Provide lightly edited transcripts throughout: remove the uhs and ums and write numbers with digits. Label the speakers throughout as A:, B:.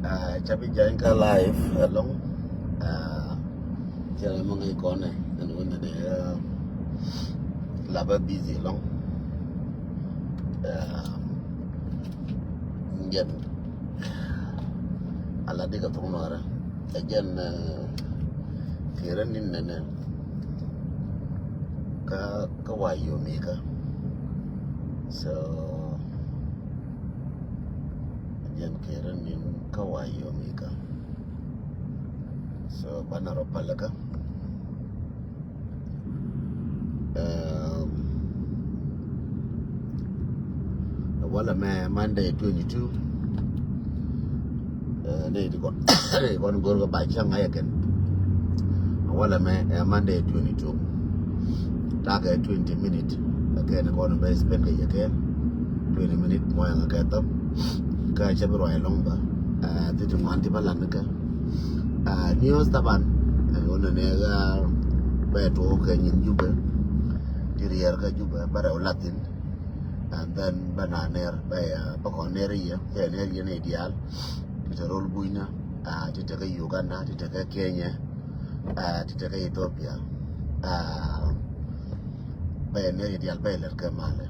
A: Chabi Janka live along. Tell them on corner and when they lava busy long. Again, Aladiga Tonora. Again, Kiran in Nana Kawaii Omega. So, again, Kiran in Kawaii Omega. So, Banaro Palaka. Well, Monday 22. They going to go by Shanghai again. Well, Monday 22. Target 20 minutes. Again, I'm going to spend again 20 minutes. More than get up. Catch up right longer. Didn't want to Balanaka. News Taban. And on the bed to walk in Juba. Diriarka Juba, but Latin. And then banana by Baconeria, the alien ideal, to the roll buina, to take a Uganda, to take a Kenya, to take a Ethiopia, by an ideal Baylor Kamala,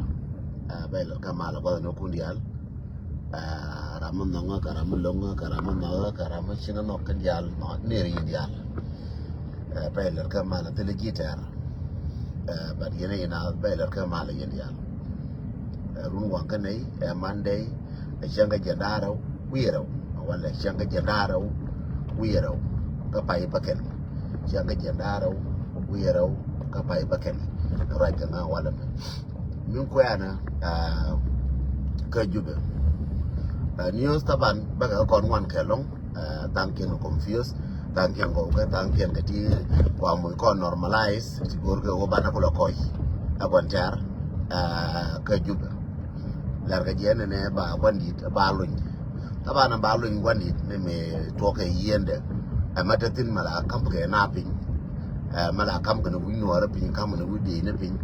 A: Baylor Kamala, but no Kundial, Ramonga, Karamalonga, Karamama, Karamachina, no Kandial, not near Indial, Baylor Kamala, the guitar, but you know, Baylor Kamala Indial. Runwangane, a Monday, a Shanga Janaro, Weiro, while a Shanga Janaro, Weiro, Kapai Baken, Shanga Janaro, Weiro, Kapai Baken, right now, one of them. Munquana, Kajube. News Taban, Bagakon one Kalong, thanking confused, thanking Goga, thanking the tea, one we call normalize, Gorga Obanakula Koi, Aguantar, Kajube. Larga jen ne ba wandit balun tabana balun wandit ne me toke yende amatatin mala kamke na pin mala kamke no Nuer pin kam no wudi ne pin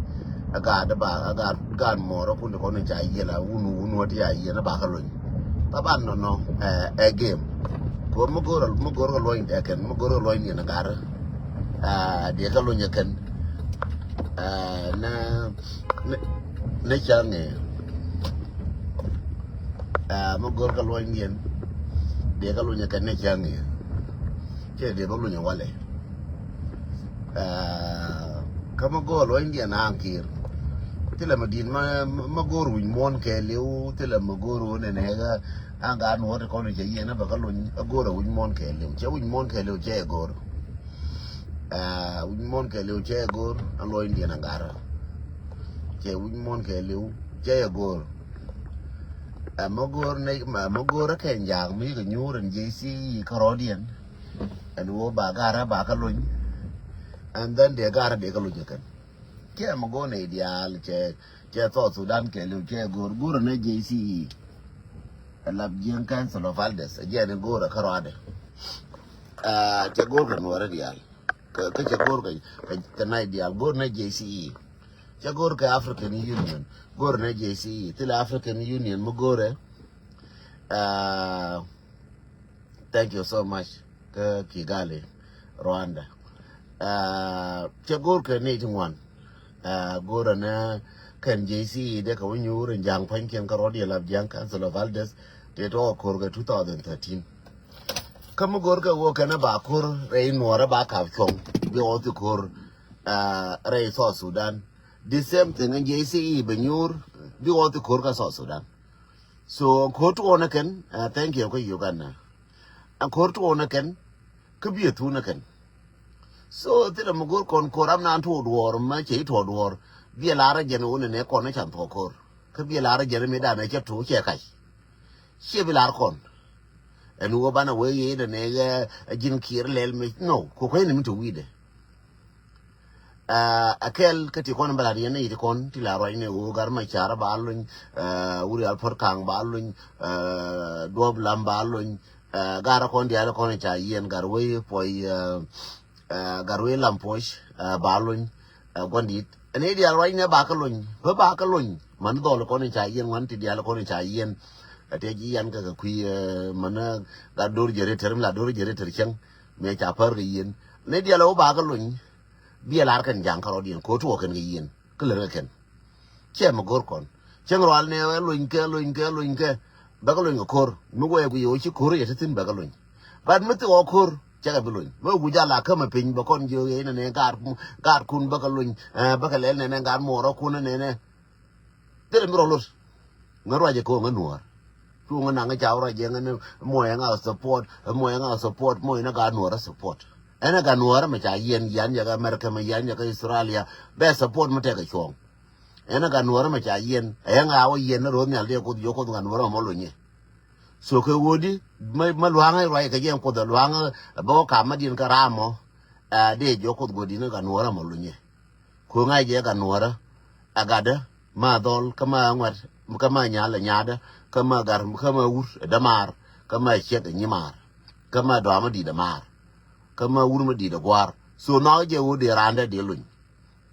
A: aga da ba aga gan moro kun ko ne ja yela unu wati ya yena ba kalun taban no a game ko mo goro loin de ken mo goro loin ne gar de kalun ye ken na ne change Mogor Kaloinian, de Kalunya Kanechang, Che de Bolunya Wale. Kamago, Indian Ankir, Tilamadin, Magor, Wimon Kelly, Tilamagoro, and Ega, Angan, water college, Yena, Bakalun, Agora, Wimon Kelly, Chawimon Kelly, Jagor, Wimon Kelly, Jagor, and Lo Indian Angara, Chawimon Kelly, Jagor. Mogora can young me, the new and JC Carodian, and wo Bagara Bakalun, and then they got a decalujacan. Chamagone ideal, Che thought Sudan Kelu, Che Guru and JC, a Labjian Council of Aldes, again and go to Carade. Che Gorgon were ideal. Kachagorga, the ideal, go to JCE. Chagorka African Union, Gorne JC, till African Union, Mugore. Thank you so much, Kigali, Rwanda. Chagorka native one. Gorana can JC, Deca when you were in Jang Pankin Karodi Lab Young Council of Elders, they all Korga 2013. Kamugorka woke an abakur, rain or a back of Kong, be all to Kor, Ray South Sudan. The same thing in JCE, Benur, do all the Korka South Sudan. So, Kotu Onakan, thank you, Uganda. And Kotu Onakan could be a Tunakan. So, till a Mugur con Koram to war, much eight war, be a Lara General and a connection to Kor. Could be a Lara Jeremy Danacha to Chekai. She will Arcon. And who ban away a nigger, a gin kier lel me, no, cocaine him to weed. Akel Katikon Baladian, Iticon, Tilarine, Ugar, Chara Balloon, Urial Porkang Balloon, Dwab Lamballoon, Garakon, the other Concha, Ian Garway, Garway Lamposh, Balloon, Gondit, an ideal right near Bacalon, her Bacalon, Mandol Concha, Ian, one to the other Concha, Ian, ate ji yan ka kui mana ga dor jere terim la dor jere ter chang me cha par ga yin ne dia lo ba ga lun bia lar kan jang ka ro dien ko to kan ga yin ka le ken che ma gor kon chang ro al ne lun ke ba ga lun ko mu go ya gu yo chi ko re tin ba ga lun ba mi to ko cha ga lun mo gu ja la ka ma pin ba kon jo ye ne gar kun ba ga lun ba ga le ne gar mo ro kun ne tere mi ro los ngaro je ko nganuar tu ngana nga chawra je ngane moya nga support moya na ga nuara support ena ga nuara ma cha yen yan ya ga America ma yan ya ga Australia be support mate ga chong ena ga nuara ma cha yen nga wa yen ro mi alde ko yo ko ga nuara mo lo nye so ko wodi ma luanga ro ga yen ko da luanga bo ka ma din ka ramo de jo ko godi na ga nuara mo lo nye ko nga je ga nuara agada ma dol kama ngwat kama nyala nyada kama gar kama ur damar kama chet nyimar kama do amadi damar kama ur madi da gwar so na je wo de randa de lun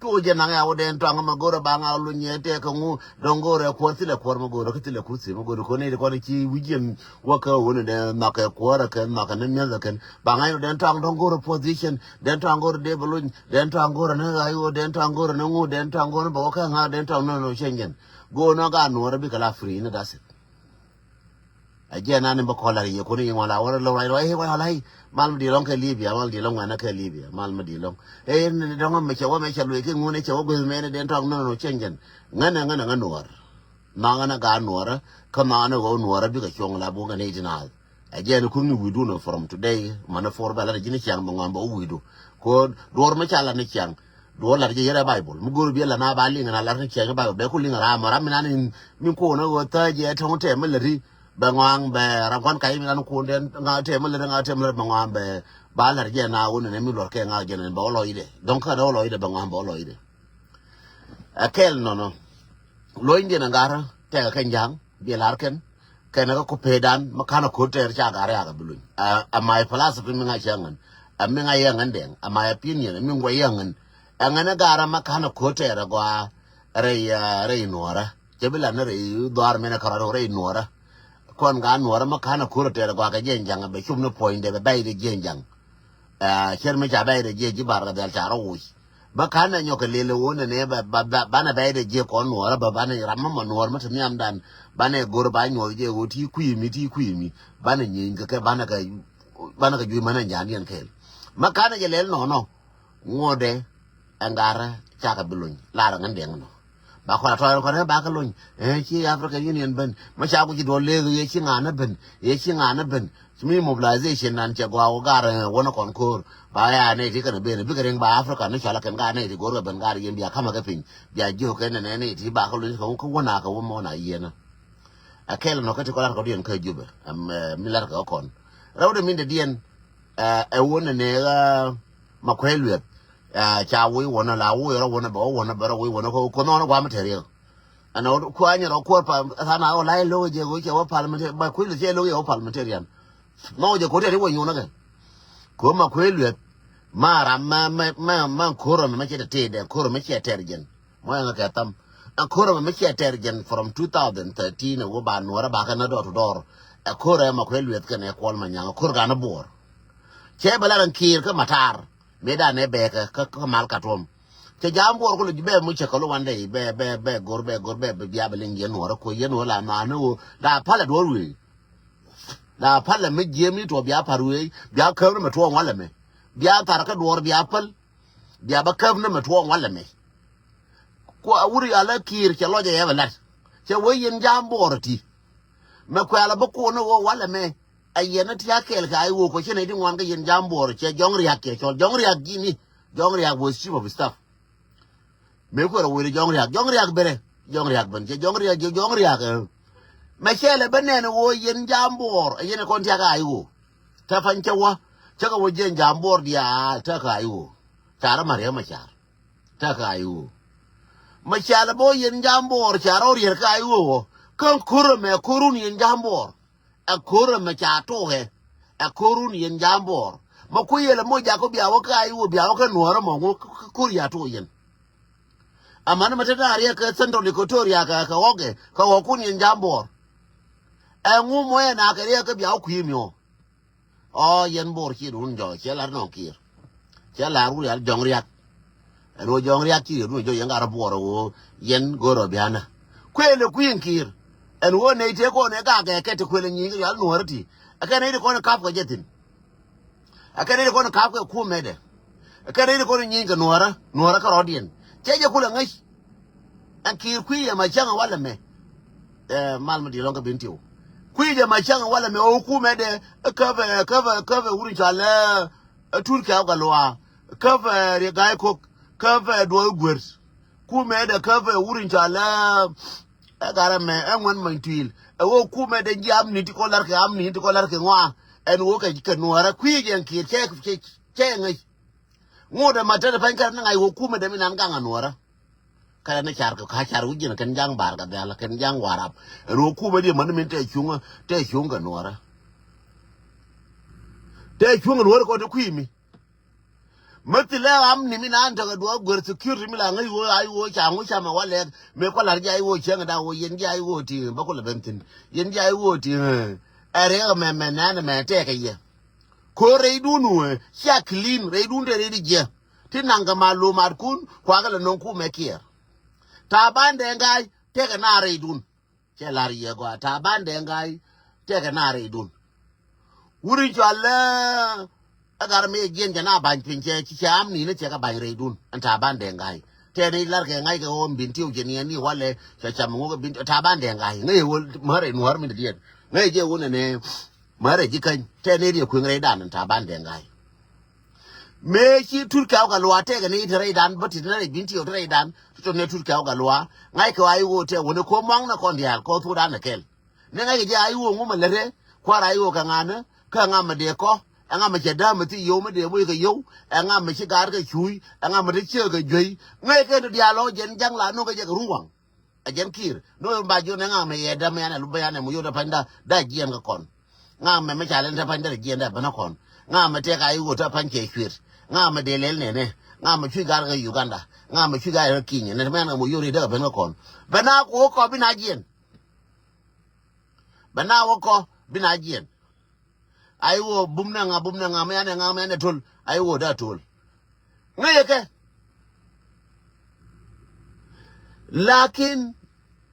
A: to je na ya wo de to ngama gora ba nga lun ye te ka ngu dongore ko tile ko ma gora tile ku si ma gora ko ne ko ne ki wijen wa ka wo ne de na ka ko ra ka na ka ne mya kan ba nga de to dongore position de to ngore de bulun de to ngore na ga yo de to ngore na ngu de to ngore ba ka nga de to no shengen go no ga no ra bi kala free na das aje na ne ba ko la ye ko ne wala wala lo rai wa lai mal di long ke libya mal di long na ke libya mal ma di long ne dong me che wa me che lu ke ngu ne che wa go me ne de to no shengen ngana nuar ma ngana ga nuar ka ma na go nuar bi ka chong la bo ga ne jina aje ne kun we do no from today mana for ba la jini chang ba ngam ba we do ko dor me cha la ne chang do la je yera bible mu gor bi la na ba li ngana la ne chang ba be ku li ngara ma ra mi na ni mi ko na go ta je thong te me le ri ba ngwang ba ra kon kai mi na ku den nga te me le nga te me ba ngwang ba ba la je na wo ne mi lor ke nga je ne ba lo ide donc ka do lo ide ba ngwang ba lo ide akel no lo inde na ngara te ka jang bi lar ken na ko pedan makana ko ter cha ga ra ga bulun my philosophy mi nga changan mi nga yangan den my opinion mi ngwa yangan angana gara makana ko ter gwa re nuara jebila na re dar me na kara re nuara kon ga nuara makana ko ter gwa ga jenjang be chum no point de be de jenjang cher me cha be de je ji bar ga dal cha ro bakana nyoka lele wona ne bana bayde je ko nuara bana ramma ma nuara mata mi amdan bana gor ba nyo je go ti kuimi bana nyinga ke bana ka ju mana nyani en kel makana je lele no ngode angara chaka bulun lara ngande no ba ko to ko ne ba ka lun chi African Union ben ma cha ku ji do le ye chi ngana ben mi mobilization nan che gwa gara wona kon kor ba ya ne ti kana be ne bigaren ba Africa ne chala kan ga ne ti gor ben gar yen biya kama ka pin biya jo ke ne ti ba ka lu ko wona ka wo mo na yena akel no ka ti ko la ko dien ka jube mi lar ka kon rawde min de dien wona ne ma kwelu cha wo wona la wo ro wona ba wona ba ro wona ko no gwa material ana ko anya ro ko pa sana o lai lo je go che wa parliament ba kwelu je lo yo parliamentarian no je ko te wo nyuna ga ko ma kwelu mara ma koro me che te de koro me che tergen mo nga ka tam an koro me che tergen from 2013 wo ba no ra ba ka na do to dor koro ma kwelu ka ne ko ma nyanga koro ga na bor che balaran kir ka matar me da ne be ka mal ka tom che jambor ko be mu che ko wande be gor be biya belen yen wora ko yen wala na no da pala do wi da pala me jemi to biya parwe biya ka me to wala me biya tar ka dor biya pal biya ba ka me to wala me ko awuri ala kir che loje ya balat che wo yen jambor ti me ko ala ba ko no wala me ayena ti akel ka ayo ko che ne din wan ga yen jambor che jongri hakke cho jongri hak gini jongri hak was chief of staff me ko ro wi jongri hak bere jongri hak ban che jongri hak me chele benen wo yen jambor ayena kon ti aga ayo ta fanche wa cha ga wo yen jambor dia ta ka ayo tara mare ma char ta ka ayo ma chala bo yen jambor charo ri ka ayo kan kuro me kurun yen jambor a kuro me cha to he a kurun yen jambor ma ku yele mo ja ko biawo ka ayo biawo ka nuora mo ku ya to yen amana mata ari ka central equatoria ka oge ka wo kun yen jambor ngu mo na ke ya ke biao kwi mi o yen bor ki run jo che la no kir che la ru ya jong riak ro jong riak ki ru jo yen ga bor wo yen goro biana kwele kwin kir en wo ne te ko ne ga ke te kwele nyi ya Nuer ti aka ne ko ne kap ko jetin aka ne ko ne kap ko ku mede aka ne ko nyi ga Nuer ka rodien che je kula ngai an kir kwi ya ma changa wala me mal ma di longa bintiu kwi je ma changa wala me o ku mede ka uri chale turka ga loa ka re ga ko ka do gwers ku mede ka uri chale agara me enwan mantil wo ku mede jam ni ti ko lar ke am ni ti ko lar ke ngwa en wo ka Nuer kwi je kir che ngai ngode matade pankar na ngai wo ku mede minan ga Nuer kaya na char ka char ujina kan jang bar ka dala kan jang warap ro ku ba di man min te chunga Nuer ko de kwimi matila am ni min an ta do gor security mi la ngai wo ai wo cha ngo cha ma wale me ko lar jai wo chen da wo yen jai wo ti ba ko la bentin yen jai wo ti are me na te ka ye ko re du nu sha clean re du de re di je tinanga malu mar kun kwa ga non ku me kier taban de ngai teke na reidun che lar ye go taban de ngai teke na reidun wuri chale agar me gen jana ban pinche chi am ni ne che ka ban reidun an taban de ngai te ni lar ke ngai ke on bin tiu je ni wale cha cham ngo bin taban de ngai ngai wo mare Nuer min de ngai je wo ne mare ji kan te ne ri ku ngai dan taban de ngai me chi turka ga lwa te ga ni tare dan bati ne binti o tare dan to ne turka ga lwa ngai ko ai wo te woni ko mong na kon dial ko tu dan na kel ne ngai ga ai wo ngum lere kwa rai wo ka ngana ka ngama de ko ngama che da mati yo me de wo ga yo ngama chi gar ga chui ngama de che ga joi ngai ke dialo jen jang la no ga je ruwang a jen kir no ba jo ne ngama ye da me na lu ba ne mu yo da panda da jien ga kon ngama me cha len da panda jien da bana kon ngama te ga ai wo ta pan ke kwir ngama de lel ne ngama chui gar ga Uganda ngama chui gar Kenya ne men mo yori da ben kon bana ko bina jien bana ko bina jien ai wo bumna nga me ne tul ai wo da tul ngaye ke lakin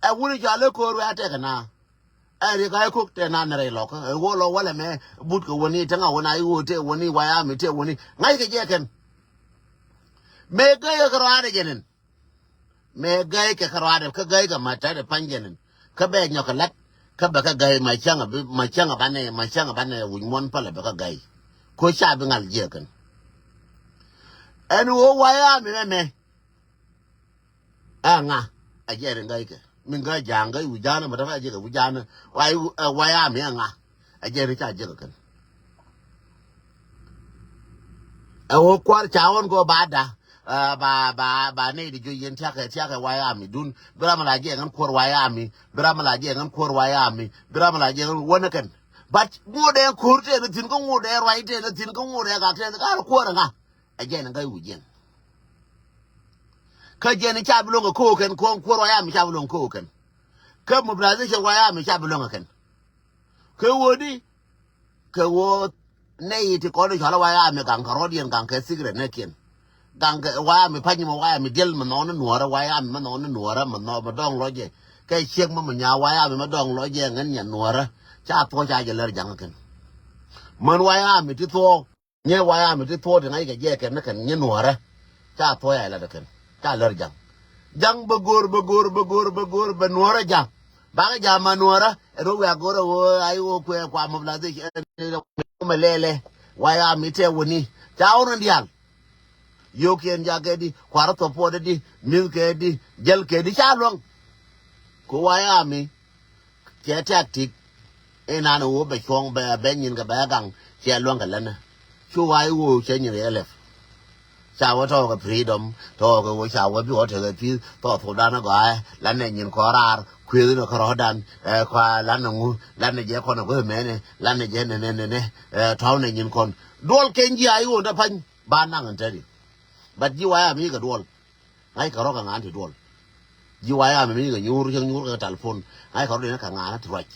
A: a wuri jale ko ru ate kana ari ga ko te na ne lo ko wo lo wala me but ko woni tanga wona ai wo te woni waya mi te woni ngai ke je ken me ga ya karade jenen me ga ke karade ka ga mata da panjenen ka be nyoka lat ka ba ka ga ma changa bane wun mon pala ba ka ga ko sha bi ngal je ken en wo waya mi me anga a je ren ga ke min ga janga u jana ma da je ga u jana waya mi anga a je ri cha je ken a wo kwar chawon go bada ba ne di jo yen tiaka waya mi dun brama la je ngam kor waya mi brama la je ngam kor waya mi brama la je wona kan but ngode kurte ne tin ko ngode right ne tin ko ngode ga te ga ko nga a je nga u jen ka je ne cha bulonga ko kan ko kor waya mi cha bulonga ko kan ka mu brazil cha waya mi cha bulonga kan ka wodi ka wo ne yiti ko do chala waya mi kan karodien kan ka sigre ne ken gang waya mi panyi mo waya mi del ma no Nuer waya mi ma no Nuer ma no ba dong loje kai chiek ma nya waya mi ma dong loje ngan nya Nuer cha to cha je ler jang ken man waya mi ti to nye waya mi ti to de ngai ga je ken na kan nya Nuer cha to ya la de ken cha ler jang ba gor ba Nuer jang ba ga ja ma Nuer ro wa gor wo ai wo ko kwa ma bla de ma lele waya mi te woni cha on ndial yo ken jage di kwara to pode di mil ke di jel ke di chalong ko waya mi ke tactic ena no wo be chong be benyin ga ba gang che long ga lana chu wai wo che nyi elef cha wo to ga freedom to ga wo cha wo bi wo te ga pi to da na ga lan ne nyin ko rar kwe no ko dan kwa lan ngu lan ne je ko no go me ne lan ne je ne taw ne nyin kon dol ken ji ai wo da pan ba na ngan tari but ji waya mi ga dol ai ka ro ka ngan ti dol ji waya mi ga nyur ga telephone ai ka ro ne ka ngana ti rach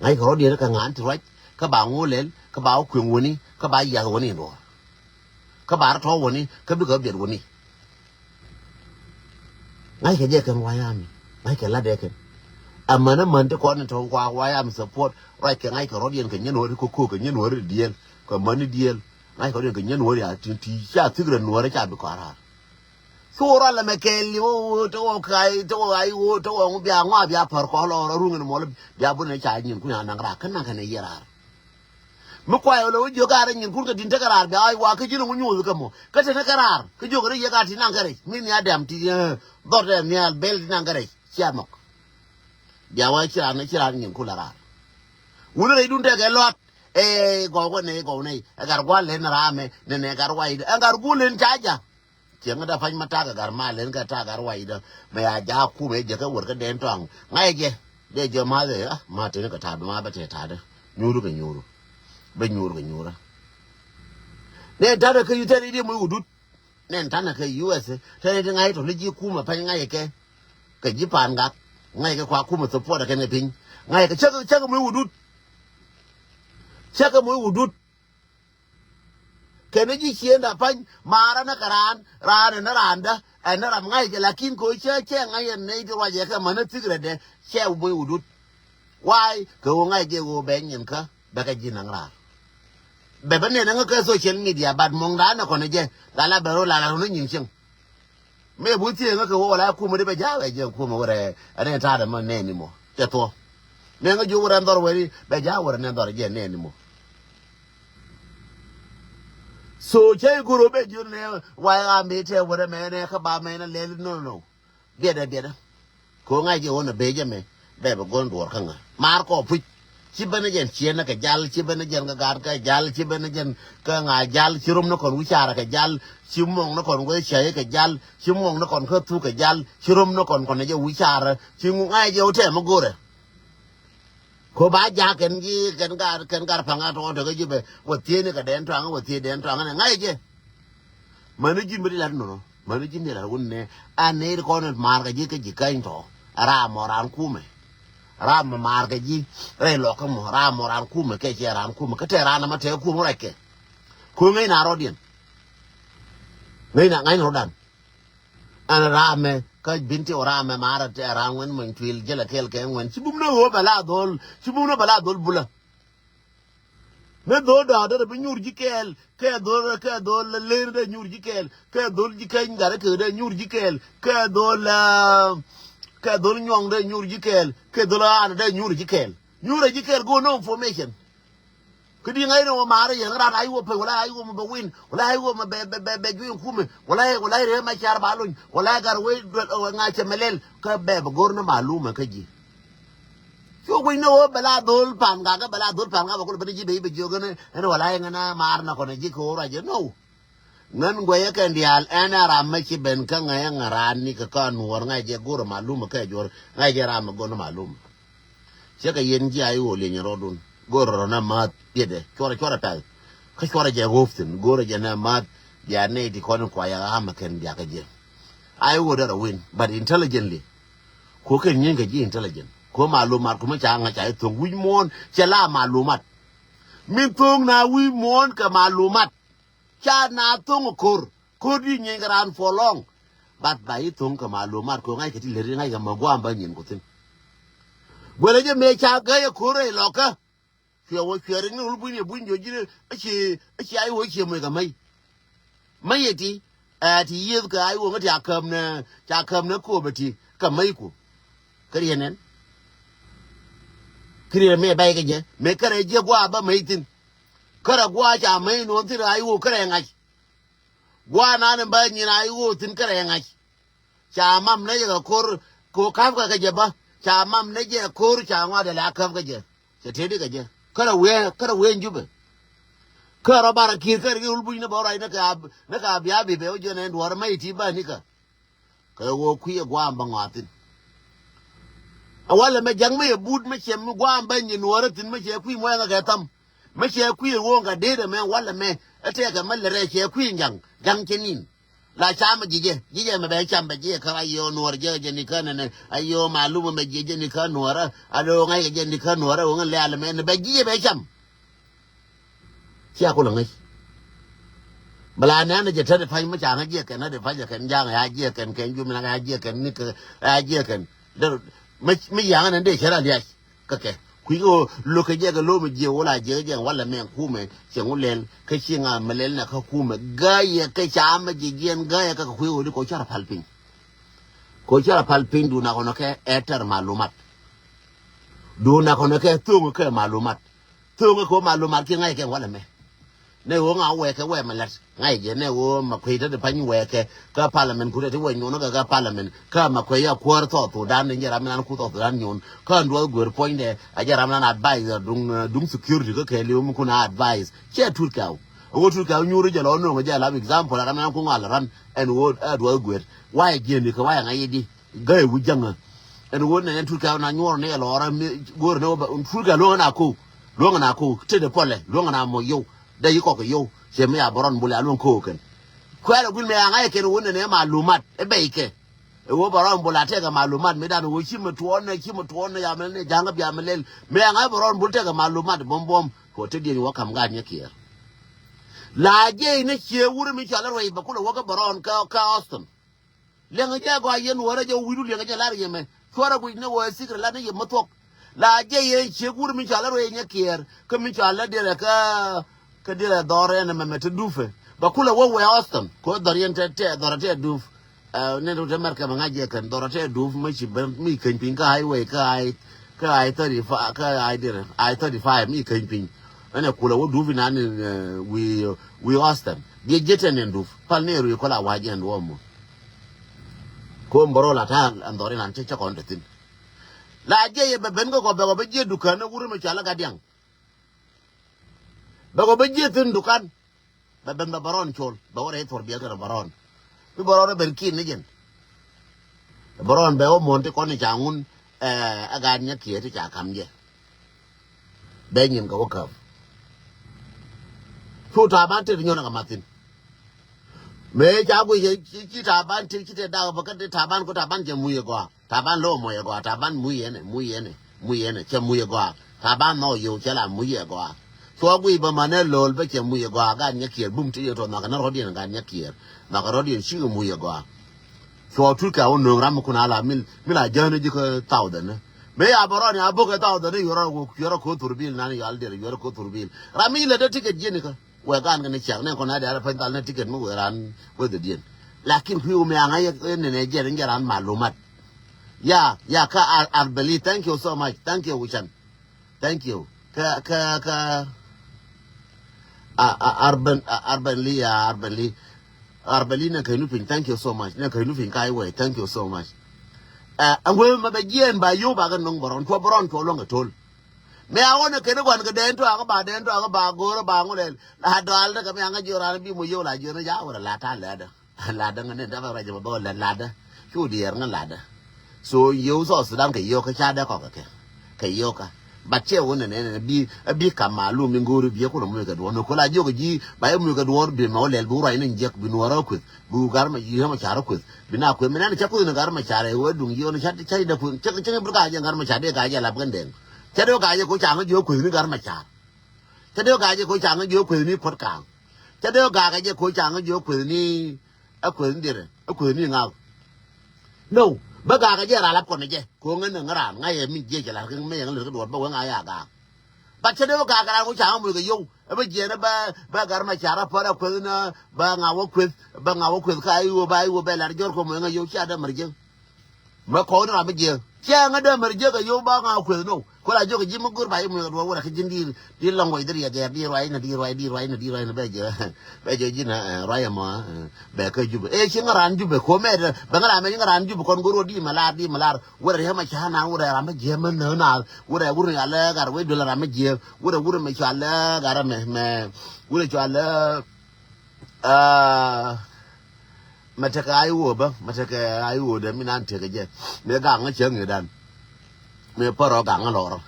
A: ngai ko dia ka ngan ti right ka ba ngolel ka ba ku ngoni ka ba ya woni no ka ba to woni ka bi ka bi woni ngai ke je kan wayami ngai ke la de kan amana man te ko ne to kwa wayam support right ke ngai ko dia kan nyeno ko ko kan nyeno diel ko mani diel ngai ko dia kan nyeno ya ti sha tigre no re cha bi ko ara sura la mekeli o to kai to ai o to o bia ngwa bia par ko lo ru ngin mo bia bu ne cha nyin ku na ngra kan na kan yera mo kwa yo lo jo ga nyin ku ka din ta garar bia ai wa ka jinu nyu ka mo ka te na garar ka jo ga ye ga ti na gare min ya dam ti dor de mi al bel na gare sia mo bia wa chi na nyin ku la ra wo le dun te ga lot go ne gar gwa le na ra me ne gar wa ida gar gu len cha ja tiếng da phanh mata ka gar ma len ka ta gar wai da me ya ja ku me je ka wor ka den tong ngai je de je ma de ma te ka ta ma ba te ta da nyuru ka nyuru be nyuru ka nyura ne ta da ka yu te ni mu udut ne ta na ka US te ne ngai to le ji ku ma phanh ngai ke ka ji pan ga ngai ka kwa ku ma so po da ka ne pin ngai ka cha ka mu udut cha ka mu udut kene ji chien da pan mara na karan ran na randa na ram ngai je lakin ko che ngai ne ji wa je ka mana tigre de che u bu udut wai ko ngai je go ben yin ka da ka ji nang ra be ban ne na ka social media bad mong da na ko ne je la be ro la no nyin ching me bu ti nga ko la ku mo de be ja we je ku mo re ane ta da mo ne ni mo che to me nga ju ran dor we be ja wo ne dor je ne ni mo so che guru be jur ne wa me te wore me ne ka ba me na le no beda ko ngai je wona be je me be be gon dor kanga mar ko pu chi bana jen chien na ka jal chi bana jen ga gar ka jal chi bana jen ka nga jal chi rum no kon wi chara ka jal chi mong no kon we che ka jal chi mong no kon ko tu ka jal chi rum no kon kon je wi chara chi ngai je o te mo gore ko ba ja ken gi ken gar panga to de ge be wo tie ne ka den twang wo tie den twang ne ngai je manu jin bi la no manu jin ne la wonne a ne ko no mar ga ji ke ji kain to ara mo ran ku me ra mo mar ga ji re lo ko mo ra mo ran ku me ke je ran ku me ke te ran ma te ku mo reke ko ngai na ro dien ngai no dan ana ra me ka binti ora me mara te ran wen mo twil jela kel ke wen sibum no ho bala dol bula me do da bi nyur jikel ke do le de nyur jikel ke do jikel ngare ke de nyur jikel ke do nyong de nyur jikel ke do la an de nyur jikel go no information kedi ngai no mara ye ngara ai wo pe wala ai wo mo win wala ai wo mo be ju kume wala re ma char balun wala gar we nga chemelel ka be gorna maluma ka ji so we no bala dol pan ga ko be ji be jogane en wala ngana mar na ko ne ji ko ra je no ngan goye ka ndial ana ram chi ben ka ngai ngara ni ka kan wor ngai je gor maluma ka jor ngai je ram go na malum che ka yen ji ai wo le ni rodun goro na mat yede chora ta ka chora je goftin goro je na mat ya ne di kon kwa ya ama ken ya ka je ai wo da win but intelligently ko ken yin ga ji intelligent ko malumat ko ma cha nga cha to wi mon che la malumat min tong na wi mon ka malumat cha na tong ko di nyen gran for long but bai tong ka malumat ko ngai ka ti le ngai ga ma gwa ba nyin ko tin gwele je me cha ga ya ko re lo ka phía wo phía đến lúc bây giờ chứ chị ai wo chị mày cả mấy vậy thì yêu cái ai wo cái chả cầm nó cô bật thì cầm mấy cô cái gì nè cái gì mẹ bay cái gì mẹ cái này chưa qua ba mấy tin cái là qua chả mấy nó thì ai wo cái này ngay qua na nên bay như ai wo tin cái này ngay chả mắm lấy cái cô khám cái gì ba chả mắm lấy cái cô chả ngoa để lá khám cái gì chả thế đi cái gì kada we njube kara bara kir kar gi ulbu ina bora ina ka biya be be ojo ne ndwar mai ti ba nika ka wo ku ye gwa amba ngatin awala me jang me bud me chem gwa amba ni nwar tin me che ku mo nga ka tam me che ku wo nga de me wala me ate ka mal re che ku jang chenin la chama jije me be chamba je ka ayo Nuer je ni kan ne ayo maluma me je ni kan Nuer alo ngai je ni kan Nuer won le ala me be jije be cham chia ko la ngai bala na ne je ta de fa ma cha je kan na de fa je kan jang ya je kan ju me na je kan ni ka je kan me yang ne de chara ya ka ke kuigo lo ke je ga lo me je wala je wala me ku me che ngulen ke chinga melel na ka ku me ga ye ke cha ma je ga ye ka kuigo di ko chara palpin du na kono ke eter malumat du na kono ke tungu ke malumat tungu ko malumat ki ngai ke wala me ne wo nga we ke we malat ngai je ne wo ma kwita de pan we ke ka parliament ku de we nyono ga parliament ka ma kwe ya kwarto to dan ne jara man ku to dan nyon ka ndo gor point de a jara man advisor dung security ko ke le mu kuna advise che turka wo turka nyuru je lo no ga la example ra man ku ngal ran en wo adwa gwer wa je ni ka wa ngai di ga wu janga en wo ne turka na nyor ne lo ra gor no turka lo na ko te de pole lo na mo yo da yi ko yo se me aboron bule alon ko ken kwala gul me anga ke wona ne malumat e be ke e wo boron bula te ga malumat me dan wo chi mutu on ya me ne janga bia me lel me anga boron bul te ga malumat bom ko te di wo kam ga nya kier la je ne che wuri mi chala roi ba kula wo ga boron ka Austin le nga ja go yen wora je wiru le nga ja lar ye me chora gu ne wo sikre la ne ye matok la je ye che wuri mi chala roi nya kier ka mi chala de ka kadira dore na memete dufe bakula wewe Austin ko doriente te dorate duf ne do marka mangaje kan dorate duf machi mi kan pin ka highway ka ai 35 ka ai dire ai 35 mi kan pin ane kula wo dufi na ni we Austin die jeten en duf pal ne ru ko la waje en womo ko mboro la ta andore nan che ko ndetin la je ye be ben ko be je dukan wuri me chala gadiang bago bejetin dukan babem baron chol bawore tor biya ga baron bi baron ben kin ne jen baron be o monte ko ni jangun aga nya tie ti ja kam je be nyin go ka fu ta ban te nyona ga matin me ja go ye ki ta ban ti ki te da ba ka ta ban ko ta ban je muye go ta ban lo moye go ta ban muye ne che muye go ta ban no yo che la muye go so gui ba mane lol ba che muye go ga nya kier bum ti to na ga na rodien ga nya kier na ga rodien shi muye go so tu ka on no ram kuna la mil la jana ji ko taw da ne me ya baro ni abu ka taw da ne yoro ko turbil na ni alde yoro ko turbil rami le da ticket je ni ka we ga ne cha ne ko na da fa tal na ticket mu ran we de dien lakin hu me anga ye ne je ne ran malumat ya ka arbeli thank you so much thank you Wishan thank you ka Arbeli na kainu pin thank you so much na kainu pin kai we thank you so much and we ma be jen ba yo ba ga nong boron to long tol me a wona kene gwan ga den to aga ba go ba ngule la dal da ka me anga jora bi mo yo la jora ja wala la ta la da ngane da ba ra ja ba la da chu dier nga la da so yo so sudan ka yo ka cha da ko ka yo ka bache wona ne bi kamalu mi nguru bi ko mo ga do no ko la jogo ji ba mo ga do bi ma lel bu ra ina jek bi no ra ku bu gar ma yi ma chara ku bi na ku mi na cha ku no gar ma chara wo dung yo no cha da ku cha bu ga ja gar ma chara de ga ja la ban den cha do ga ja ko cha ga jo ku ni gar ma chara cha do ga ja ko cha ga jo ku ni pot ka cha do ga ja ko cha ga jo ku ni a ku ni de a ku ni nga no ba ga je ra lap ko ne je ko ngen ngara ngai mi je la ke me yang le ko ba wa nga ya ga ba che de ga ga ko cha mu ga yo ba je na ba gar ma cha ra pa ra ko na ba nga wo ka yu ba la jor ko mo nga yo cha da mar je ma ko na ba je cha nga da mar je ga yo ba nga ko no ko la jo ga ji mo gur ba mu ga wa ka jin di long wai di ya ga di rai na ba je ji na rai ma ba ka ju e chi ngaran ju be ko me ba ngara me ngaran ju kon goro di malar wa re ma cha na wa ra ma je ma na wa ya la gar we do la ma je wa me cha la gar me wa cha la mataka ayo da minan te ga je me ga nga che ngi dan me paro ga nga lor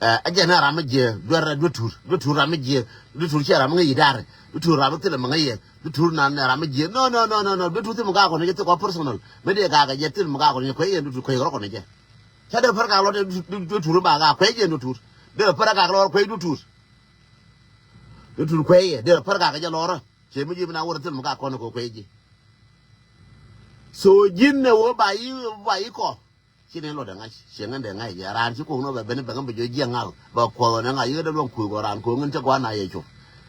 A: aja na rama je dwara dutur rama je dutur che rama ngi dare dutur rama tele mangaye dutur na rama je no dutur te mga ko ne te ko personal me de ga je te mga ko ne ko ye dutur ko ko ne je cha de par ga lo de dutur ba ga ko je dutur de par ga lo ko dutur ko ye de par ga je lo ra che me je na wora te mga ko ne ko je so jin ne wo ba yi ko chine lo da ngai shengan de ngai ya ran chi ko no ba ben ba ngam be je ngal ba ko na ngai ye da long ku go ran ko ngun cha kwa na ye chu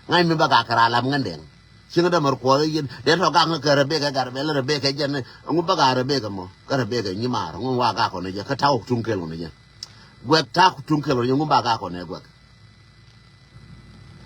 A: ngai me ba ka kara lam ngan den shinga da mar ko yin de to ga nga ka be ga gar be le be ka je ne ngu ba ga be ga mo ka be ga ni ma ngu wa ga ko ne je ka ta tung ke lo ne je gwe ta tung ke lo ngu ba ga ko ne gwe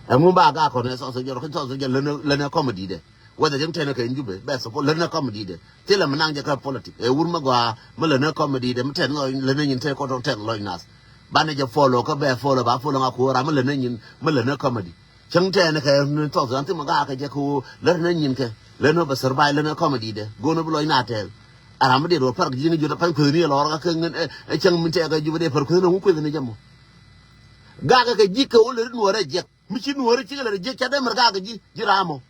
A: ngu ba ga ko ne so so je ro so je le ne comedy de whether them tena ka injube be so le na comedy de tela manang je ka politics e wur ma gwa ma le na comedy de mten lo le na yin te ko to ten lo nas ba ne je follow ka be follow ba follow nga ko ra ma le na yin ma le na comedy chang tena ka ne to zan te ma ga ka je ko le na yin ke le no ba survive le na comedy de go no lo ina te ara ma de ro par ji ni ju da pan ko ni lo ra ka ngen e chang min te ga ju de par ko no ko ni jamo ga ka ji ka o le no ra je mi chi no ra chi ga le je cha de mar ga ji ramo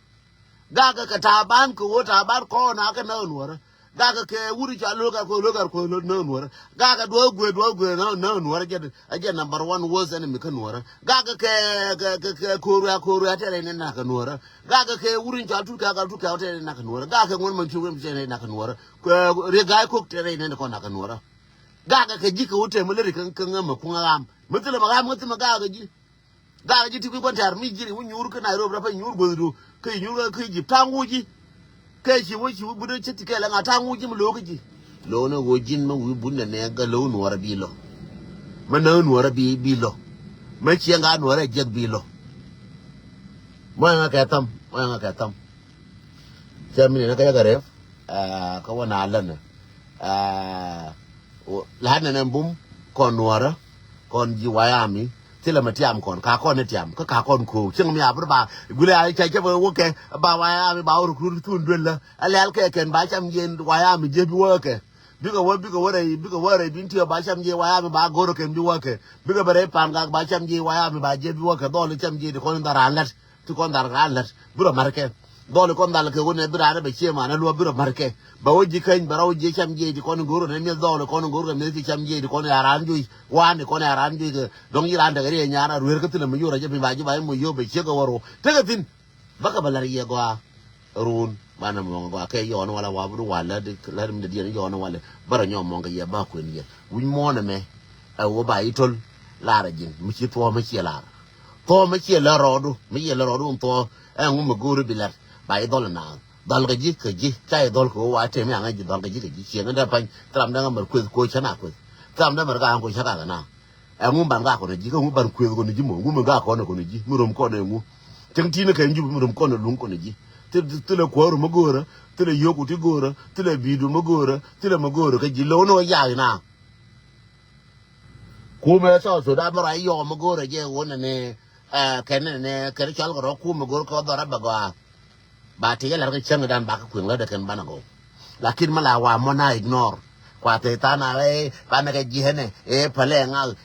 A: gaga ka taban ko wota bar ko na ka na nuwar gaga ke wuri cha logar ko na nuwar gaga do gwe na nuwar je number 1 was enemy ka nuwar gaga ke ko ruya tele ne na ka nuwar gaga ke wuri cha tuka tele na ka nuwar gaga ngon man chuwe tele na ka nuwar ko re ga ko tele ne ko na ka nuwar gaga ke jika wote mulri kan ma kunga am mutule ma gaga ji ti ko tar mi jiri wunyur ka Nairobi ra fa nyur godu kai nyur ka ji tanguji kai shi bu da ci kai la tanguji mu lokaci lo na gojin ma wi bunna ne ga lo no rabi lo mana no rabi bi lo ma ci nga no ra jeg bi lo ma nga ka tam jami ne ka ya gare ka wana lan la na bum kon nuara kon ji wayami tila matiam kon ka kon tiam ka kon ko ching mi abur ba gule ai cha cha wo ke ba wa mi ba ru ku tun dwella ale al ke ken ba cham yen wa ya mi je bi wo ke biga wore bin tiyo ba cham je wa ya mi ba goro ken bi wo ke biga bare pan ga ba cham je wa ya mi ba je bi wo ke do le cham je de kon darangat ti kon darangat buro marke do le kon dal ke woni bira be chema na lo buro marke ba woji kan baraw je cham je di kon goro ne mi do le kon goro me ti cham je di kon yaran ju wa ne kon yaran ju don yiran da gare nyara ruwer ka tuna mi yora je bi ba ji ba mo yo be che ga woro taga tin baka balar ye gwa run bana mo gwa ke yo no wala wa buru wala de larim de di yo no wala bara nyom mo ga ye ba ko ni wun mo na me wo ba itol lara jin mi ci to ma ci lara to ma ci la rodu mi ye la rodu to en mo goro bilar ba idol na dal ga ji ka ji chai dol ko wa te mi an ji dal ga ji ji che na pan tram da ngamar ko chana ko tram da mar ga ko chaka na en mo ban ga ko ji ko mo ban ko ni ji mo ga ko na ko ni ji mo rom ko na mu teng ti na ka nju mo rom ko na lun ko ni ji tile ko ro mo gora tile yoku ti gora tile bidu mo gora tile mo gora ka ji lo no ya na ku me so da ma yo mo gora je wona ne ken ne ken chal ko ku mo gora ko da ba ba ti la ka chang dan ba ka kun la da ken bana go lakin mala wa mo na ignore kwa te ta na le ba na ka ji hene pale ngal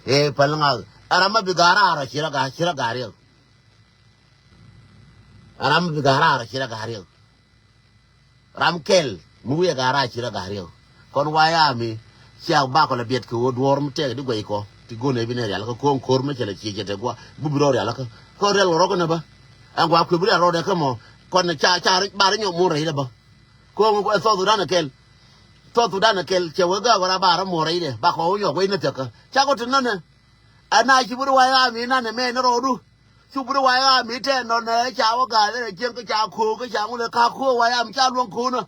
A: ara ma bi gara ara shira ga re aram bi gara ara shira ga re ram kel mu ye gara shira ga re kon waya mi sia ba ko la biet ko dwor mu te di go ko ti go ne bi ne yalla ko kor me chele chi jete go bu bro yalla ko rel ro ko ne ba an gwa ko bi ro de ko mo kon cha ba re nyo mu re de ba ko ko so tu dan kel che wo ga wala ba ra mo re de ba ko yo ko ne te ka cha ko tin ne ana chi bu waya mi na ne me ne ro du chu bu waya mi te no ne cha wo ga le jen ko cha ko ko cha le ka ko waya mi cha luong ko na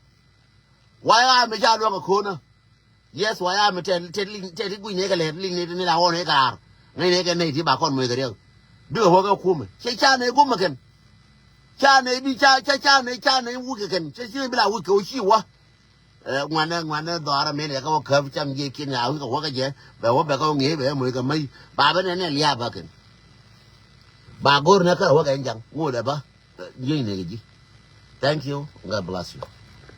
A: waya mi cha luong ko na yes waya mi te gu ne ga le ling ne la ho ne ka ne ga ne ti ba kon mo ga de bi ho ga ku me cha ne gu ma ken cha ne bi cha ne wu ke ken chi bi la wu ko chi wa ngwana do ara me ne ka ka cham je kin ya ko ga je ba wo ba ko nge be mo ga mai ba ba ne lia ba ken ba gor na ka wa ga njang ngo da ba ye ne ji thank you god bless you